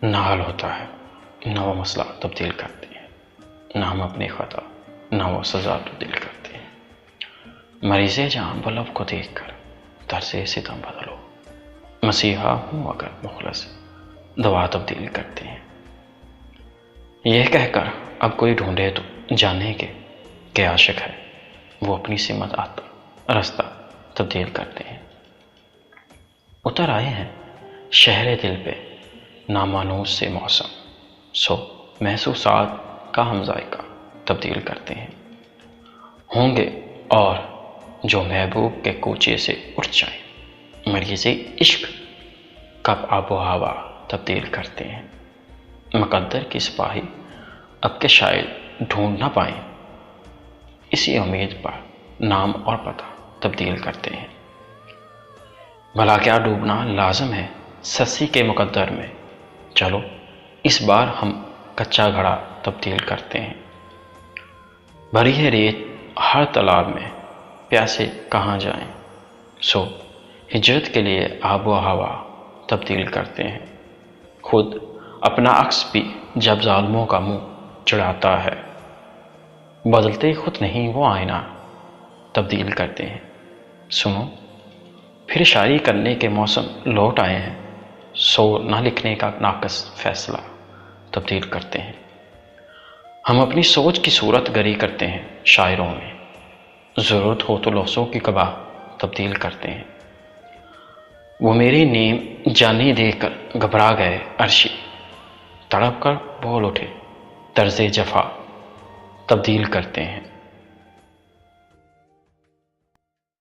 نہ حل ہوتا ہے، نہ وہ مسئلہ تبدیل کرتے ہیں، نہ ہم اپنی خطا، نہ وہ سزا تبدیل کرتے ہیں۔ مریض جان بلب کو دیکھ کر طرز ستم بدلو، مسیحا ہوں اگر مخلص دعا تبدیل کرتے ہیں۔ یہ کہہ کر اب کوئی ڈھونڈے تو جانے کے کہ عاشق ہے وہ اپنی سمت آتا رستہ تبدیل کرتے ہیں۔ اتر آئے ہیں شہر دل پہ نامانوس سے موسم، سو محسوسات کا ہم ذائقہ تبدیل کرتے ہیں۔ ہوں گے اور جو محبوب کے کوچے سے اٹھ جائیں، مریض عشق کب آب و ہوا تبدیل کرتے ہیں۔ مقدر کی سپاہی اب کے شاید ڈھونڈ نہ پائیں، اسی امید پر نام اور پتہ تبدیل کرتے ہیں۔ بھلا کیا ڈوبنا لازم ہے سسی کے مقدر میں، چلو اس بار ہم کچا گھڑا تبدیل کرتے ہیں۔ بھری ہے ریت ہر تالاب میں، پیاسے کہاں جائیں، سو ہجرت کے لیے آب و ہوا تبدیل کرتے ہیں۔ خود اپنا عکس بھی جب ظالموں کا منہ چڑھاتا ہے، بدلتے خود نہیں وہ آئینہ تبدیل کرتے ہیں۔ سنو پھر شاعری کرنے کے موسم لوٹ آئے ہیں، سو نہ لکھنے کا ناقص فیصلہ تبدیل کرتے ہیں۔ ہم اپنی سوچ کی صورت گری کرتے ہیں شاعروں میں، ضرورت ہو تو لفظوں کی قبا تبدیل کرتے ہیں۔ وہ میری نیم جانی دے کر گھبرا گئے عرشی، تڑپ کر بول اٹھے طرز جفا تبدیل کرتے ہیں۔